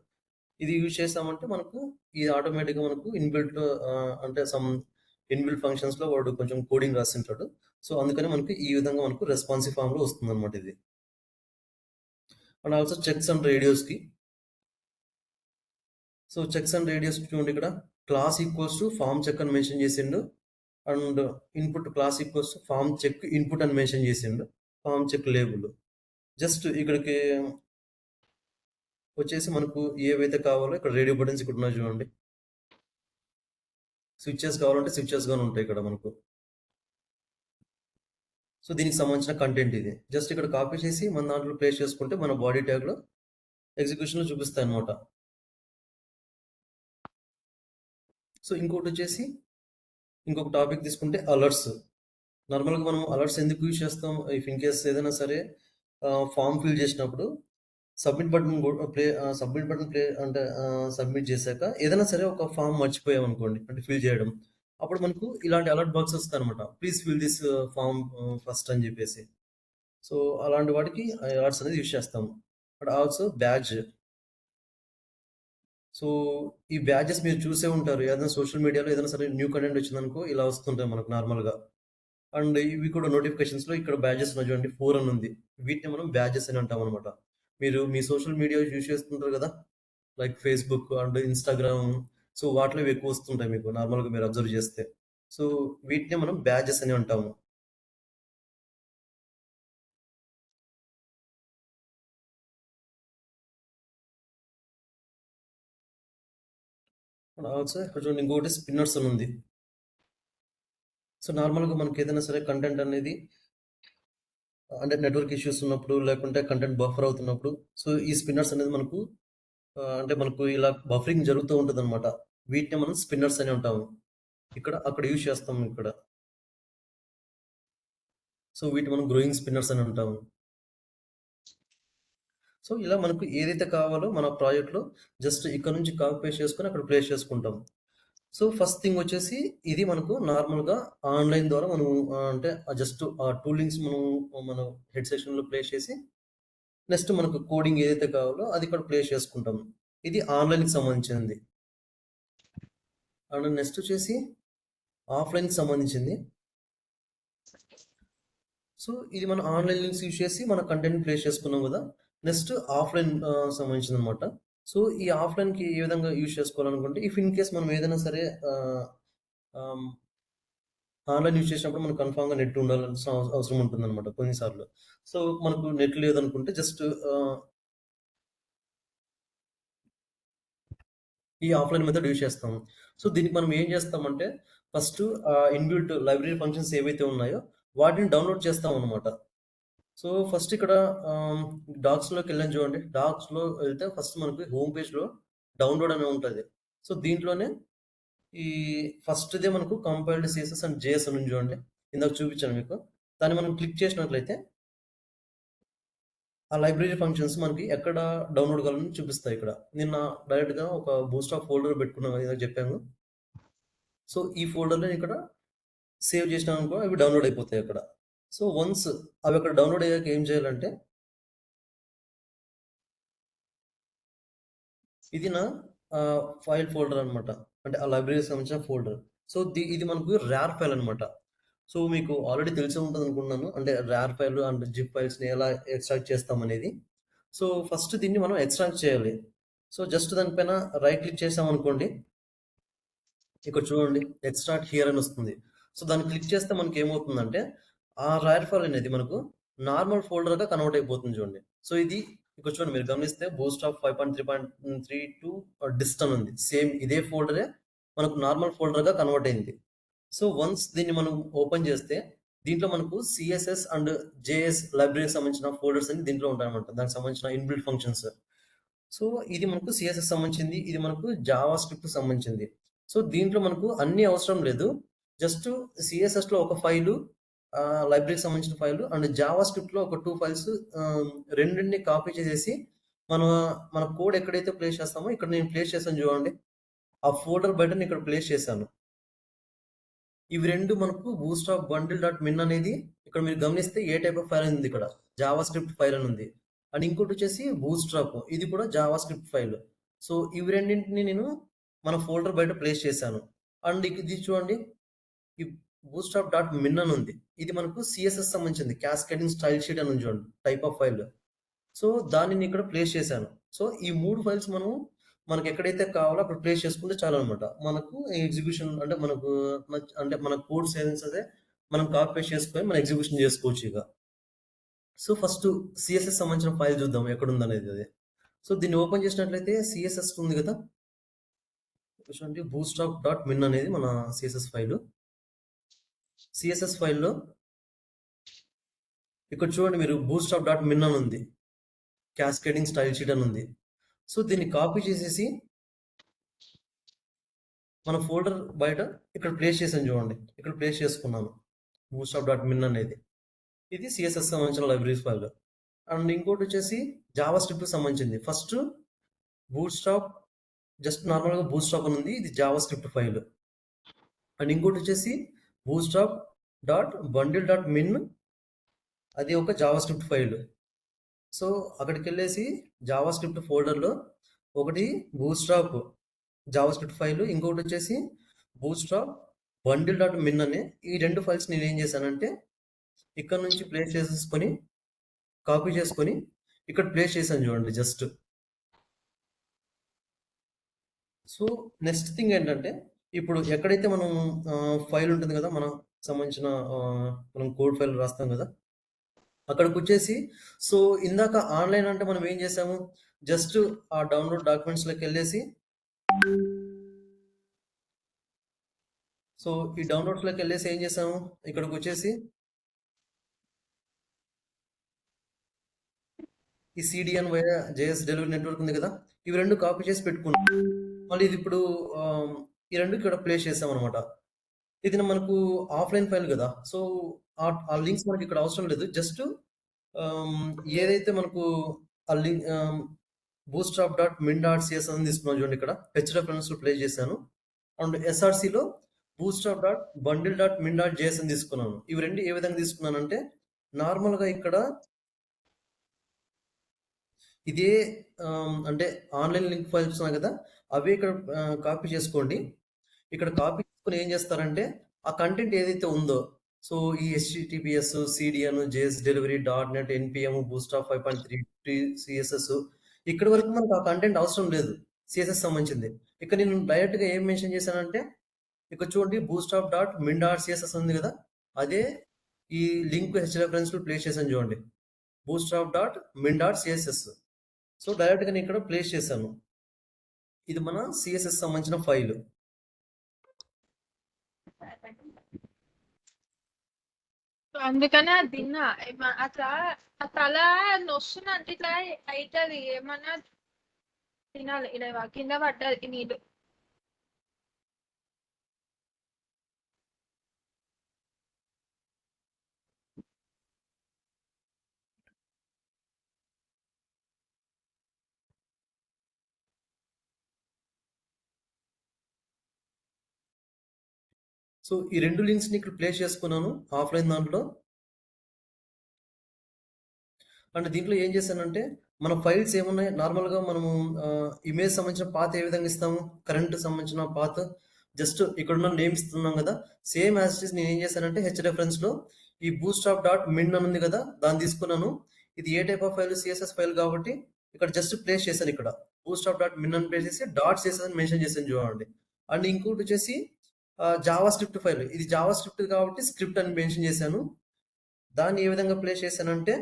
ఇది యూజ్ చేసామంటే మనకు ఇది ఆటోమేటిక్‌గా మనకు ఇన్‌బిల్ట్ అంటే సమ్ ఇన్‌బిల్ట్ ఫంక్షన్స్‌లో వాడు కొంచెం కోడింగ్ రాసింటాడు. సో, అందుకని మనకు ఈ విధంగా మనకు రెస్పాన్సివ్ ఫార్మ్‌లో వస్తుందన్నమాట ఇది. అండ్ ఆల్సో చెక్స్ అండ్ రేడియోస్‌కి. సో, చెక్స్ అండ్ రేడియోస్ చూడండి ఇక్కడ class equals to form check అని మెన్షన్ చేసిండు. And input class equals to form check input అని మెన్షన్ చేసిండు. Form check label. జస్ట్ ఇక్కడికి వచ్చేసి మనకు ఏవైతే కావాలో ఇక్కడ రేడియో బటన్స్ ఇక్కడ ఉన్నాయి చూడండి. స్విచెస్ కావాలంటే స్విచెస్ గాని ఉంటాయి ఇక్కడ మనకు. సో, దీనికి సంబంధించిన కంటెంట్ ఇది. జస్ట్ ఇక్కడ కాపీ చేసి మన దాంట్లో ప్లేస్ చేసుకుంటే మన బాడీ ట్యాగ్‌లో ఎగ్జిక్యూషన్‌లో చూపిస్తాయన్నమాట. సో, ఇంకొకటొచ్చేసి ఇంకొక టాపిక్ తీసుకుంటే అలర్ట్స్. నార్మల్‌గా మనం అలర్ట్స్ ఎందుకు యూజ్ చేస్తాం? ఇఫ్ ఇన్ కేస్ ఏదైనా సరే ఫార్మ్ ఫిల్ చేసినప్పుడు సబ్మిట్ బటన్ అంటే సబ్మిట్ చేశాక ఏదైనా సరే ఒక ఫార్మ్ మర్చిపోయామనుకోండి అంటే ఫిల్ చేయడం. అప్పుడు మనకు ఇలాంటి అలర్ట్ బాక్స్ వస్తాయన్నమాట. Please fill this form first అని చెప్పేసి. సో, అలాంటి వాటికి అలర్ట్స్ అనేది యూజ్ చేస్తాము. And also badge. సో, ఈ బ్యాడ్జెస్ మీరు చూసే ఉంటారు. ఏదైనా సోషల్ మీడియాలో ఏదైనా సరే న్యూ కంటెంట్ వచ్చిందనుకో ఇలా వస్తుంటాయి మనకు నార్మల్‌గా. అండ్ ఇవి కూడా నోటిఫికేషన్స్‌లో ఇక్కడ బ్యాడ్జెస్ ఉన్నాయి చూడండి. 4 అని ఉంది. వీటిని మనం బ్యాడ్జెస్ అని అంటామనమాట. మీరు మీ సోషల్ మీడియా యూజ్ చేస్తుంటారు కదా! Like Facebook and Instagram. So, వాటిలో ఇవి ఎక్కువ వస్తుంటాయి మీకు నార్మల్‌గా మీరు అబ్జర్వ్ చేస్తే. సో, వీటిని మనం బ్యాడ్జెస్ అని అంటాము. అండ్ ఆల్సో ఇక్కడ చూడండి ఇంకొకటి స్పిన్నర్స్ అని ఉంది. సో, నార్మల్‌గా మనకి ఏదైనా సరే కంటెంట్ అనేది అంటే నెట్వర్క్ ఇష్యూస్ ఉన్నప్పుడు లేకుంటే కంటెంట్ బఫర్ అవుతున్నప్పుడు సో, ఈ స్పిన్నర్స్ అనేది మనకు అంటే మనకు ఇలా బఫరింగ్ జరుగుతూ ఉంటదనమాట. వీటిని మనం స్పిన్నర్స్ అని అంటాము. అక్కడ యూజ్ చేస్తాం ఇక్కడ. సో, వీటిని మనం గ్రోయింగ్ స్పిన్నర్స్ అని అంటాము. సో, ఇలా మనకు ఏదైతే కావాలో మన ప్రాజెక్ట్‌లో జస్ట్ ఇక్కడ నుంచి కాపీ పేస్ట్ చేసుకొని అక్కడ ప్లేస్ చేసుకుంటాం. సో, ఫస్ట్ థింగ్ వచ్చేసి ఇది మనకు నార్మల్‌గా ఆన్‌లైన్ ద్వారా మనం అంటే జస్ట్ ఆ 2 లింక్స్ మనం మన హెడ్ సెక్షన్‌లో ప్లేస్ చేసి నెక్స్ట్ మనకు కోడింగ్ ఏదైతే కావాలో అది ఇక్కడ ప్లేస్ చేసుకుంటాం. ఇది ఆన్‌లైన్‌కి సంబంధించింది. అండ్ నెక్స్ట్ వచ్చేసి ఆఫ్‌లైన్‌కి సంబంధించింది. సో, ఇది మనం ఆన్‌లైన్ లింక్స్ యూజ్ చేసి మన కంటెంట్‌ని ప్లేస్ చేసుకున్నాం గదా! Next offline సంబంధించిందనమాట. సో, ఈ ఆఫ్‌లైన్‌కి ఏ విధంగా యూజ్ చేసుకోవాలనుకుంటే, ఇఫ్ ఇన్ కేస్ మనం ఏదైనా సరే ఆహ్, ఆన్‌లైన్ యూజ్ చేసినప్పుడు మనకు కన్ఫర్మ్‌గా నెట్ ఉండాల్సిన అవసరం ఉంటుందనమాట కొన్ని సార్లు. సో, మనకు నెట్ లేదనుకుంటే జస్ట్ ఈ ఆఫ్‌లైన్ మెథడ్ యూజ్ చేస్తాము. సో, దీనికి మనం ఏం చేస్తామంటే ఫస్టు ఇన్‌బిల్ట్ లైబ్రరీ ఫంక్షన్స్ ఏవైతే ఉన్నాయో వాటిని డౌన్‌లోడ్ చేస్తామనమాట. సో, ఫస్ట్ ఇక్కడ డాక్స్‌లోకెళ్ళాను చూడండి. డాక్స్‌లో వెళ్తే ఫస్ట్ మనకి హోమ్ పేజ్‌లో డౌన్‌లోడ్ అని ఉంటది. సో, దీంట్లోనే ఈ ఫస్ట్‌దే మనకు కంపైల్డ్ సీఎస్ఎస్ అండ్ జేఎస్ అని ఉంది చూడండి. ఇందాక చూపించాను మీకు. దాన్ని మనం క్లిక్ చేసినట్లయితే ఆ లైబ్రరీ ఫంక్షన్స్ మనకి ఎక్కడ డౌన్‌లోడ్ కావాలని చూపిస్తాయి ఇక్కడ. నిన్న డైరెక్ట్‌గా ఒక బూస్టాప్ ఫోల్డర్ పెట్టుకున్నాం అని ఇందాక చెప్పాను. సో, ఈ ఫోల్డర్‌లో ఇక్కడ సేవ్ చేసినామనుకో అవి డౌన్‌లోడ్ అయిపోతాయి అక్కడ. సో, వన్స్ అవి అక్కడ డౌన్‌లోడ్ అయ్యాక ఏం చేయాలంటే ఇది నా ఫైల్ ఫోల్డర్ అనమాట. అంటే ఆ లైబ్రరీకి సంబంధించిన ఫోల్డర్. సో, ఇది మనకు ర్యార్ ఫైల్ అనమాట. సో, మీకు ఆల్రెడీ తెలిసే ఉంటదనుకుంటున్నాను. అంటే ర్యార్ ఫైల్ అండ్ జిప్ ఫైల్స్‌ని ఎలా ఎక్స్ట్రాక్ట్ చేస్తామనేది. సో, ఫస్ట్ దీన్ని మనం ఎక్స్ట్రాక్ట్ చేయాలి. సో, జస్ట్ దానిపైన రైట్ క్లిక్ చేసామనుకోండి, ఇక్కడ చూడండి ఎక్స్ట్రాక్ట్ హియర్ అని వస్తుంది. సో, దాన్ని క్లిక్ చేస్తే మనకేమవుతుందంటే, ఆ ర్యార్ ఫైల్ అనేది మనకు నార్మల్ ఫోల్డర్‌గా కన్వర్ట్ అయిపోతుంది చూడండి. సో, ఇది ఇక్కడ చూడండి మీరు గమనిస్తే బూస్టాప్ 5.3.32 డిస్ట్ అని ఉంది. సేమ్ ఇదే ఫోల్డరే మనకు నార్మల్ ఫోల్డర్‌గా కన్వర్ట్ అయింది. సో, వన్స్ దీన్ని మనం ఓపెన్ చేస్తే, దీంట్లో మనకు సీఎస్ఎస్ అండ్ జేఎస్ లైబ్రరీకి సంబంధించిన ఫోల్డర్స్ అన్ని దీంట్లో ఉంటాయన్నమాట. దానికి సంబంధించిన ఇన్‌బిల్ట్ ఫంక్షన్స్. సో, ఇది మనకు సీఎస్ఎస్ సంబంధించింది. ఇది మనకు జావా స్క్రిప్ట్‌కి సంబంధించింది. సో, దీంట్లో మనకు అన్నీ అవసరం లేదు. జస్ట్ సీఎస్ఎస్‌లో ఒక ఫైలు, లైబ్రరీకి సంబంధించిన ఫైలు అండ్ జావా స్క్రిప్ట్‌లో ఒక 2 ఫైల్స్ రెండిటిని కాపీ చేసేసి మన మన కోడ్ ఎక్కడైతే ప్లేస్ చేస్తామో ఇక్కడ నేను ప్లేస్ చేశాను చూడండి. ఆ ఫోల్డర్ బటన్ ఇక్కడ ప్లేస్ చేశాను. ఇవి 2 మనకు బూస్టాప్ బండిల్ డాట్ మిన్ అనేది ఇక్కడ మీరు గమనిస్తే ఏ టైప్ ఆఫ్ ఫైల్ అని ఉంది ఇక్కడ. జావా స్క్రిప్ట్ ఫైల్ అని ఉంది. అండ్ ఇంకోటి వచ్చేసి బూస్ట్రాప్. ఇది కూడా జావా స్క్రిప్ట్ ఫైల్. సో, ఇవి రెండింటిని నేను మన ఫోల్డర్ బయట ప్లేస్ చేశాను. అండ్ ఇది చూడండి. ఈ బూస్ట్రాప్ డాట్ మిన్ అని ఉంది. ఇది మనకు సీఎస్ఎస్ సంబంధించింది. క్యాస్కేడింగ్ స్టైల్ షీట్ అని ఉంది చూడండి. Type of file. సో, దాన్ని నేను ఇక్కడ ప్లేస్ చేశాను. సో, ఈ 3 ఫైల్స్ మనకు ఎక్కడైతే కావాలో అక్కడ ప్లేస్ చేసుకుంటే చాలనమాట. మనకు ఎగ్జిక్యూషన్ అంటే మనకు అంటే మన కోడ్స్ ఏదైనా సరే మనం కాపీ పేస్ట్ చేసుకొని మనం ఎగ్జిక్యూషన్ చేసుకోవచ్చు ఇక. సో, ఫస్ట్ సీఎస్ఎస్ సంబంధించిన ఫైల్ చూద్దాం ఎక్కడుందనేది అది. సో, దీన్ని ఓపెన్ చేసినట్లయితే సీఎస్ఎస్ ఉంది కదా! చూడండి బూట్‌స్ట్రాప్ డాట్ మిన్ అనేది మన సీఎస్ఎస్ ఫైలు. సీఎస్ఎస్ ఫైల్‌లో ఇక్కడ చూడండి మీరు బూట్‌స్ట్రాప్ డాట్ మిన్ అని ఉంది. క్యాస్కేడింగ్ స్టైల్ షీట్ అని ఉంది. సో, దీన్ని కాపీ చేసేసి మన ఫోల్డర్ బయట ఇక్కడ ప్లేస్ చేశాను చూడండి. ఇక్కడ ప్లేస్ చేసుకున్నాను. బూట్‌స్ట్రాప్ డాట్ మిన్ అనేది. ఇది సీఎస్ఎస్ సంబంధించిన లైబ్రరీస్ ఫైల్. అండ్ ఇంకోటి వచ్చేసి జావా స్క్రిప్ట్‌కి సంబంధించింది. ఫస్ట్ బూట్‌స్ట్రాప్ జస్ట్ నార్మల్‌గా బూట్‌స్ట్రాప్ అని ఉంది. ఇది జావా స్క్రిప్ట్ ఫైల్. అండ్ ఇంకోటి వచ్చేసి Bootstrap dot bundle dot min అది ఒక జావా స్క్రిప్ట్ ఫైల్. సో, అక్కడికెళ్ళేసి జావా స్క్రిప్ట్ ఫోల్డర్‌లో ఒకటి బూట్‌స్ట్రాప్ జావా స్క్రిప్ట్ ఫైల్, ఇంకొకటి వచ్చేసి బూట్‌స్ట్రాప్ బండిల్ డాట్ మిన్ అనే ఈ 2 ఫైల్స్ నేనేం చేశానంటే ఇక్కడ నుంచి ప్లేస్ చేసేసుకొని, కాపీ చేసుకొని ఇక్కడ ప్లేస్ చేశాను చూడండి జస్ట్. సో, నెక్స్ట్ థింగ్ ఏంటంటే ఇప్పుడు ఎక్కడైతే మనం ఫైల్ ఉంటుంది కదా! మనం సంబంధించిన మనం కోడ్ ఫైల్ రాస్తాం కదా! అక్కడికొచ్చేసి సో, ఇందాక ఆన్‌లైన్ అంటే మనం ఏం చేసాము? జస్ట్ ఆ డౌన్‌లోడ్ డాక్యుమెంట్స్‌లోకెళ్ళేసి సో, ఈ డౌన్‌లోడ్స్‌లోకెళ్ళేసి ఏం చేసాము? ఇక్కడికొచ్చేసి ఈ సీడీఎన్ వైరా జేఎస్ డెలివరీ నెట్వర్క్ ఉంది కదా! ఇవి 2 కాపీ చేసి పెట్టుకున్నాం. మళ్ళీ ఇది ఇప్పుడు ఈ 2 ఇక్కడ ప్లేస్ చేసామనమాట. ఇది మనకు ఆఫ్‌లైన్ ఫైల్ గదా! సో, ఆ లింక్స్ మనకి ఇక్కడ అవసరం లేదు. జస్ట్ ఆహ్, ఏదైతే మనకు ఆ Bootstrap dot min dot CSS అని తీసుకున్నాం చూడండి ఇక్కడ. హెచ్‌డిఎఫ్ఎన్ఎస్‌లో ప్లేస్ చేశాను. అండ్ ఎస్ఆర్‌సీలో Bootstrap dot bundle dot min dot JS అని తీసుకున్నాను. ఇవి 2 ఏ విధంగా తీసుకున్నానంటే నార్మల్‌గా ఇక్కడ ఇదే అంటే ఆన్‌లైన్ లింక్ ఫైల్స్ ఉన్నాయి కదా! అవే ఇక్కడ కాపీ చేసుకోండి. ఇక్కడ కాపీ చేసుకొని ఏం చేస్తారంటే, ఆ కంటెంట్ ఏదైతే ఉందో, సో ఈ HTTPS, CDN, JS delivery, dot net, NPM, Bootstrap 5.3 CSS ఇక్కడి వరకు మనకు ఆ కంటెంట్ అవసరం లేదు. సీఎస్ఎస్ సంబంధించింది. ఇక్కడ నేను డైరెక్ట్‌గా ఏం మెన్షన్ చేశానంటే, ఇక్కడ చూడండి Bootstrap dot min dot CSS ఉంది కదా! అదే ఈ లింక్ హెచ్‌రెఫరెన్స్‌లో ప్లేస్ చేశాను చూడండి. Bootstrap dot min dot CSS. So డైరెక్ట్‌గా నేను ఇక్కడ ప్లేస్ చేశాను. ఇది మన సీఎస్ఎస్ సంబంధించిన ఫైల్. అందుకనే అది తిన్నా అట్లా ఆ తల నొస్తుంది అంటే ఇట్లా అవుతుంది ఏమన్నా తినాలి ఇలా కింద పడ్డది నీళ్ళు. సో ఈ 2 లింక్స్‌ని ఇక్కడ ప్లేస్ చేసుకున్నాను ఆఫ్‌లైన్ దాంట్లో. అండ్ దీంట్లో ఏం చేశానంటే, మన ఫైల్స్ ఏమున్నాయి నార్మల్‌గా మనము ఇమేజ్ సంబంధించిన పాత్ ఏ విధంగా ఇస్తాము? కరెంట్ సంబంధించిన పాత్ జస్ట్ ఇక్కడున్న నేమ్ ఇస్తున్నాం కదా! సేమ్ యాజ్ ఇట్ ఈజ్ నేనేం చేశానంటే హెచ్‌రెఫరెన్స్‌లో ఈ బూట్‌స్ట్రాప్ డాట్ మిన్ అని ఉంది కదా! దాన్ని తీసుకున్నాను. ఇది ఏ type of file? CSS file కాబట్టి ఇక్కడ జస్ట్ ప్లేస్ చేశాను ఇక్కడ. బూట్‌స్ట్రాప్ డాట్ మిన్ అని ప్లేస్ చేసి డాట్ సీఎస్ఎస్ అని మెన్షన్ చేశాను చూడండి. అండ్ ఇంకోటొచ్చేసి జావా స్క్రిప్ట్ ఫైల్. ఇది జావా స్క్రిప్ట్ కాబట్టి స్క్రిప్ట్ అని మెన్షన్ చేశాను. దాన్ని ఏ విధంగా ప్లేస్ చేశానంటే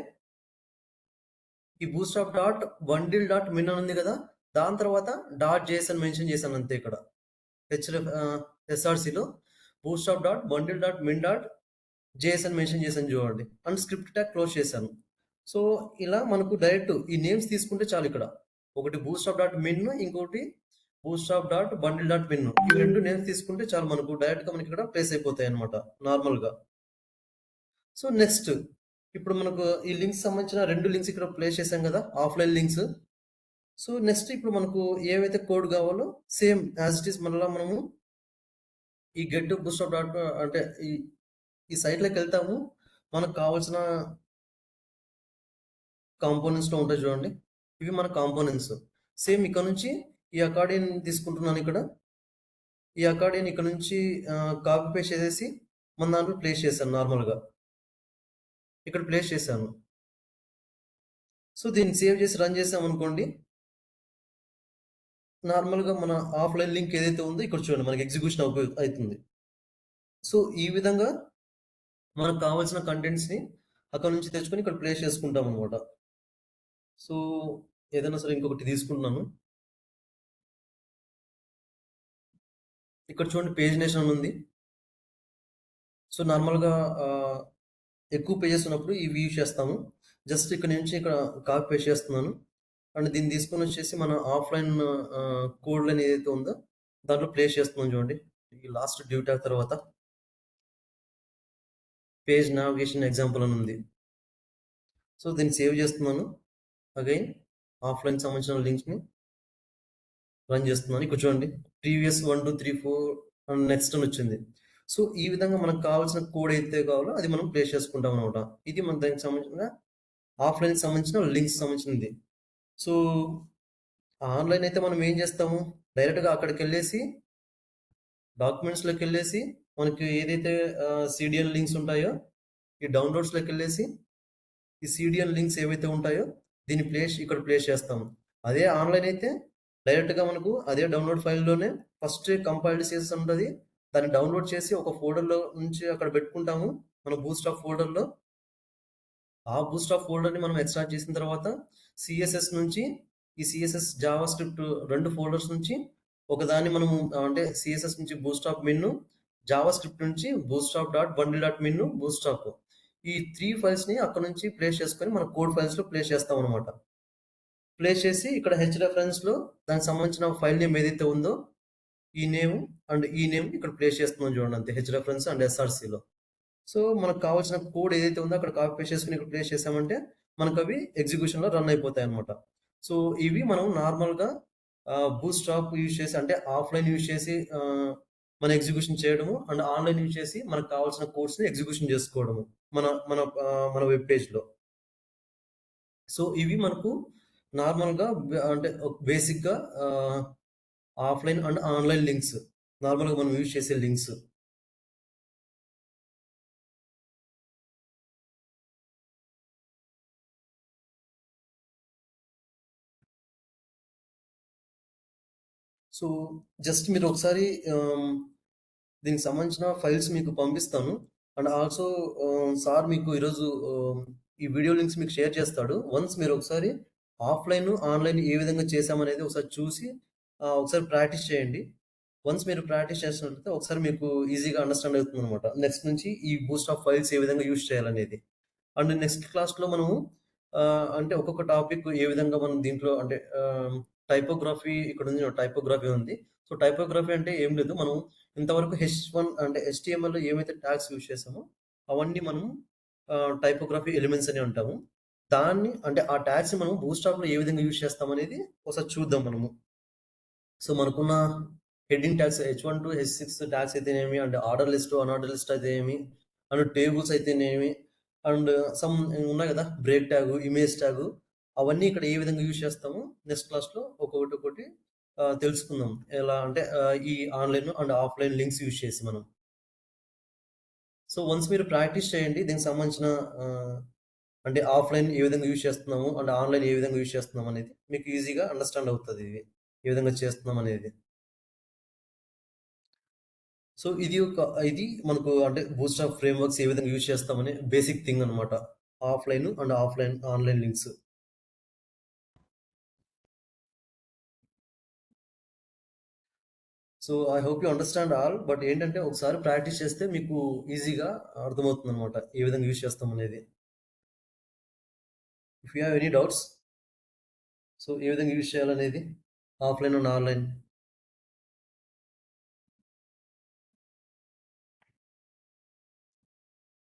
ఈ Bootstrap dot bundle dot min అని ఉంది కదా! దాని తర్వాత డాట్ జేఎస్ అని మెన్షన్ చేశాను అంతే ఇక్కడ. ఎస్ఆర్‌సిలో Bootstrap dot bundle dot min dot JS అని మెన్షన్ చేశాను చూడండి. అండ్ స్క్రిప్ట్ ట్యాగ్ క్లోజ్ చేశాను. సో, ఇలా మనకు డైరెక్ట్ ఈ నేమ్స్ తీసుకుంటే చాలు ఇక్కడ. ఒకటి బూట్‌స్ట్రాప్ డాట్ మిన్, ఇంకోటి Bootstrap dot bundle dot min. ఈ 2 నేమ్స్ తీసుకుంటే చాలు మనకు డైరెక్ట్‌గా మనకి ఇక్కడ ప్లేస్ అయిపోతాయన్నమాట నార్మల్‌గా. సో, నెక్స్ట్ ఇప్పుడు మనకు ఈ లింక్స్ సంబంధించిన 2 లింక్స్ ఇక్కడ ప్లేస్ చేశాం కదా! Offline links. సో నెక్స్ట్ ఇప్పుడు మనకు ఏవైతే కోడ్ కావాలో సేమ్ యాజ్ ఇట్ ఈస్ మళ్ళీ మనము ఈ గెట్ బూస్టప్ డాట్ అంటే ఈ సైట్లోకి వెళ్తాము. మనకు కావాల్సిన కాంపోనెంట్స్లో ఉంటాయి చూడండి. ఇవి మన కాంపోనెంట్స్. సేమ్ ఇక్కడ నుంచి ఈ అకార్డియన్ తీసుకుంటున్నాను ఇక్కడ. ఈ అకార్డియన్ ఇక్కడ నుంచి కాపీ పేస్ట్ చేసేసి మన దాంట్లో ప్లేస్ చేశాను నార్మల్గా. ఇక్కడ ప్లేస్ చేశాను. సో దీన్ని సేవ్ చేసి రన్ చేసాం అనుకోండి. నార్మల్గా మన ఆఫ్లైన్ లింక్ ఏదైతే ఉందో ఇక్కడ చూడండి మనకి ఎగ్జిక్యూషన్ అవుతుంది. సో ఈ విధంగా మనకు కావాల్సిన కంటెంట్స్ని అక్కడ నుంచి తెచ్చుకొని ఇక్కడ ప్లేస్ చేసుకుంటాం అనమాట. సో ఏదైనా సరే ఇంకొకటి తీసుకుంటున్నాను. ఇక్కడ చూడండి పేజ్ నేషన్ అని ఉంది. సో నార్మల్గా ఎక్కువ పేజెస్ ఉన్నప్పుడు ఇవి యూజ్ చేస్తాము. జస్ట్ ఇక్కడ నుంచి ఇక్కడ కాపీ పేస్ట్ చేస్తున్నాను. అండ్ దీన్ని తీసుకొని వచ్చేసి మన ఆఫ్లైన్ కోడ్ లైన్ ఏదైతే ఉందో దాంట్లో ప్లేస్ చేస్తున్నాం చూడండి. ఈ లాస్ట్ డ్యూ ట్యాగ్ తర్వాత పేజ్ నావిగేషన్ ఎగ్జాంపుల్ అని ఉంది. సో దీన్ని సేవ్ చేస్తున్నాను. అగైన్ ఆఫ్లైన్ సంబంధించిన లింక్స్ని రన్ చేస్తున్నాను. ఇక్కడ చూడండి ప్రీవియస్ 1, 2, 3, 4 అండ్ నెక్స్ట్ అని వచ్చింది. సో ఈ విధంగా మనకు కావాల్సిన కోడ్ అయితే కావాలో అది మనం ప్లేస్ చేసుకుంటాం అనమాట. ఇది మన దానికి సంబంధించిన ఆఫ్లైన్కి సంబంధించిన లింక్స్ సంబంధించింది. సో ఆన్లైన్ అయితే మనం ఏం చేస్తాము, డైరెక్ట్గా అక్కడికి వెళ్ళేసి డాక్యుమెంట్స్లోకి వెళ్ళేసి మనకి ఏదైతే సిడిఎన్ లింక్స్ ఉంటాయో ఈ డౌన్లోడ్స్లోకి వెళ్ళేసి ఈ సిడిఎన్ లింక్స్ ఏవైతే ఉంటాయో దీన్ని ఇక్కడ ప్లేస్ చేస్తాము. అదే ఆన్లైన్ అయితే డైరెక్ట్గా మనకు అదే డౌన్లోడ్ ఫైల్లోనే ఫస్ట్ కంపైల్డ్ చేసి ఉంటుంది. దాన్ని డౌన్లోడ్ చేసి ఒక ఫోల్డర్లో నుంచి అక్కడ పెట్టుకుంటాము మన బూస్ట్రాప్ ఫోల్డర్లో. ఆ బూస్ట్రాప్ ఫోల్డర్ని మనం ఎక్స్ట్రాక్ట్ చేసిన తర్వాత సిఎస్ఎస్ నుంచి ఈ సిఎస్ఎస్ జావా స్క్రిప్ట్ 2 ఫోల్డర్స్ నుంచి ఒకదాన్ని మనము అంటే సిఎస్ఎస్ నుంచి బూస్ట్రాప్ మిన్ను, జావా స్క్రిప్ట్ నుంచి బూస్ట్రాప్ డాట్ బండిల్ డాట్ మిన్ను, బూస్ట్రాప్ ఈ 3 ఫైల్స్ని అక్కడ నుంచి ప్లేస్ చేసుకొని మన కోడ్ ఫైల్స్లో ప్లేస్ చేస్తాం అనమాట. ప్లేస్ చేసి ఇక్కడ హెచ్‌రెఫరెన్స్‌లో దానికి సంబంధించిన ఫైల్ నేమ్ ఏదైతే ఉందో ఈ నేమ్ అండ్ ఈ నేమ్ ఇక్కడ ప్లేస్ చేస్తున్నాం చూడండి అంతే హెచ్‌రెఫరెన్స్ అండ్ ఎస్ఆర్‌సిలో. సో మనకు కావాల్సిన కోడ్ ఏదైతే ఉందో అక్కడ కాపీ పేస్ట్ చేసుకొని ఇక్కడ ప్లేస్ చేసామంటే మనకు అవి ఎగ్జిక్యూషన్‌లో రన్ అయిపోతాయి అనమాట. సో ఇవి మనం నార్మల్‌గా బూట్‌స్ట్రాప్ యూజ్ చేసి అంటే ఆఫ్‌లైన్ యూజ్ చేసి మన ఎగ్జిక్యూషన్ చేయడము అండ్ ఆన్‌లైన్ యూజ్ చేసి మనకు కావాల్సిన కోడ్స్‌ని ఎగ్జిక్యూషన్ చేసుకోవడము మన మన మన వెబ్ పేజ్‌లో. సో ఇవి మనకు నార్మల్‌గా అంటే బేసిక్‌గా ఆఫ్‌లైన్ అండ్ ఆన్‌లైన్ లింక్స్. నార్మల్‌గా మనం యూజ్ చేసే లింక్స్. సో, జస్ట్ మీరు ఒకసారి ఆహ్, దీనికి సంబంధించిన ఫైల్స్ మీకు పంపిస్తాను. అండ్ ఆల్సో సార్ మీకు ఈరోజు ఈ వీడియో లింక్స్ మీకు షేర్ చేస్తాడు. వన్స్ మీరు ఒకసారి ఆఫ్‌లైన్, ఆన్‌లైన్ ఏ విధంగా చేశామనేది ఒకసారి చూసి ఒకసారి ప్రాక్టీస్ చేయండి. వన్స్ మీరు ప్రాక్టీస్ చేసినట్లయితే ఒకసారి మీకు ఈజీగా అండర్‌స్టాండ్ అవుతుందనమాట. నెక్స్ట్ నుంచి ఈ బూస్ట్ ఆఫ్ ఫైల్స్ ఏ విధంగా యూజ్ చేయాలనేది. అండ్ నెక్స్ట్ క్లాస్‌లో మనము అంటే ఒక్కొక్క టాపిక్ ఏ విధంగా మనం దీంట్లో అంటే టైపోగ్రఫీ ఇక్కడుంది టైపోగ్రఫీ ఉంది. సో, టైపోగ్రఫీ అంటే ఏం లేదు. మనం ఇంతవరకు హెచ్1 అంటే హెచ్‌టీఎంఎల్‌లో ఏమైతే ట్యాగ్స్ యూజ్ చేసామో అవన్నీ మనం టైపోగ్రఫీ ఎలిమెంట్స్ అని అంటాము. దాన్ని అంటే ఆ ట్యాగ్స్‌ని మనం బూట్‌స్ట్రాప్‌లో ఏ విధంగా యూజ్ చేస్తామనేది ఒకసారి చూద్దాం మనము. సో, మనకున్న heading tags H1 to హెచ్6 tags అయితేనేమి, అండ్ ఆర్డర్ లిస్ట్, అనార్డర్ లిస్ట్ అయితేనేమి, అండ్ టేబుల్స్ అయితేనేమి, అండ్ సమ్ ఉన్నాయి కదా! బ్రేక్ ట్యాగు, ఇమేజ్ ట్యాగు అవన్నీ ఇక్కడ ఏ విధంగా యూజ్ చేస్తామో నెక్స్ట్ క్లాస్‌లో ఒక్కొక్కటి ఒక్కొక్కటి తెలుసుకుందాం. ఎలా అంటే ఈ online and offline links use చేసి మనం. సో, వన్స్ మీరు ప్రాక్టీస్ చేయండి. దీనికి సంబంధించిన ఆహ్, అంటే ఆఫ్‌లైన్ ఏ విధంగా యూజ్ చేస్తున్నాము, అండ్ ఆన్‌లైన్ ఏ విధంగా యూజ్ చేస్తున్నాం అనేది మీకు ఈజీగా అండర్‌స్టాండ్ అవుతది ఇది. ఏ విధంగా చేస్తున్నాం అనేది. సో, ఇది మనకు అంటే బూట్‌స్ట్రాప్ ఫ్రేమ్‌వర్క్స్ ఏ విధంగా యూజ్ చేస్తామని బేసిక్ థింగ్ అనమాట. Offline and online links. So, I hope you understand all. But ఏంటంటే ఒకసారి ప్రాక్టీస్ చేస్తే మీకు ఈజీగా అర్థమవుతుందనమాట. ఏ విధంగా యూజ్ చేస్తామనేది. If you have any doubts, so ఏ విధంగా యూజ్ చేయాలనేది offline and online.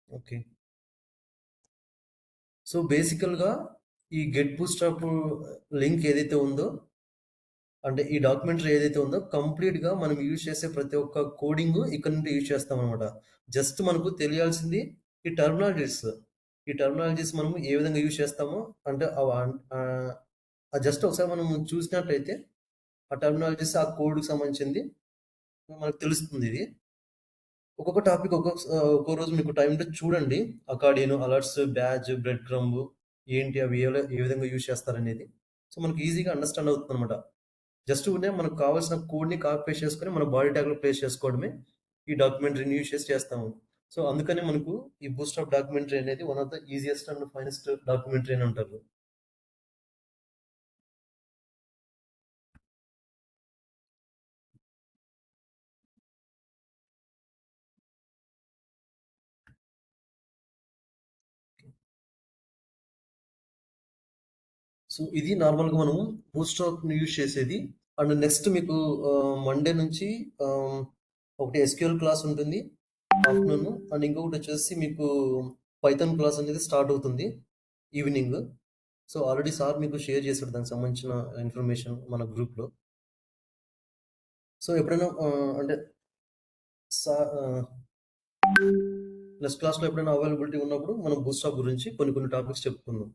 Okay. So, బేసికల్‌గా ఈ గెట్ బూట్‌స్ట్రాప్ లింక్ ఏదైతే ఉందో అంటే ఈ డాక్యుమెంటరీ ఏదైతే ఉందో కంప్లీట్‌గా మనం యూజ్ చేసే ప్రతి ఒక్క కోడింగు ఇక్కడ నుండి యూజ్ చేస్తామనమాట. జస్ట్ మనకు తెలియాల్సింది ఈ టెర్మినాలజీస్. ఈ టెర్మినాలజీస్ మనము ఏ విధంగా యూజ్ చేస్తామో అంటే జస్ట్ ఒకసారి మనం చూసినట్టయితే ఆ టెర్మినాలజీస్, ఆ కోడ్‌కి సంబంధించింది మనకు తెలుస్తుందిది. ఒక్కొక్క టాపిక్ ఒక్కో రోజు మీకు టైం ఉంటే చూడండి. అకార్డియన్, అలర్ట్స్, బ్యాజ్, బ్రెడ్ క్రంబ్ ఏంటి అవి ఏ విధంగా యూజ్ చేస్తారనేది. సో, మనకు ఈజీగా అండర్‌స్టాండ్ అవుతుందనమాట. జస్ట్ ఊరినే మనకు కావాల్సిన కోడ్‌ని కాపీ పేస్ట్ చేసుకొని మన బాడీ ట్యాగ్‌లో ప్లేస్ చేసుకోవడమే ఈ డాక్యుమెంటరీని యూజ్ చేసి చేస్తాము. సో, అందుకనే మనకు ఈ బూట్‌స్ట్రాప్ డాక్యుమెంటరీ అనేది one of the easiest and finest documentary అని అంటారు. సో, ఇది నార్మల్‌గా మనము బూట్‌స్ట్రాప్‌ని యూజ్ చేసేది. అండ్ నెక్స్ట్ మీకు మండే నుంచి ఆహ్, ఒకటి ఎస్‌క్యూఎల్ క్లాస్ ఉంటుంది ఆఫ్టర్‌నూన్. అండ్ ఇంకొకటొచ్చేసి మీకు పైథాన్ క్లాస్ అనేది స్టార్ట్ అవుతుంది ఈవినింగ్. సో, ఆల్రెడీ సార్ మీకు షేర్ చేసాడు దానికి సంబంధించిన ఇన్ఫర్మేషన్ మన గ్రూప్‌లో. సో, ఎప్పుడైనా అంటే సా ఆహ్, నెక్స్ట్ క్లాస్‌లో ఎప్పుడైనా అవైలబిలిటీ ఉన్నప్పుడు మనం బూట్‌స్ట్రాప్ గురించి కొన్ని కొన్ని టాపిక్స్ చెప్పుకుందాం.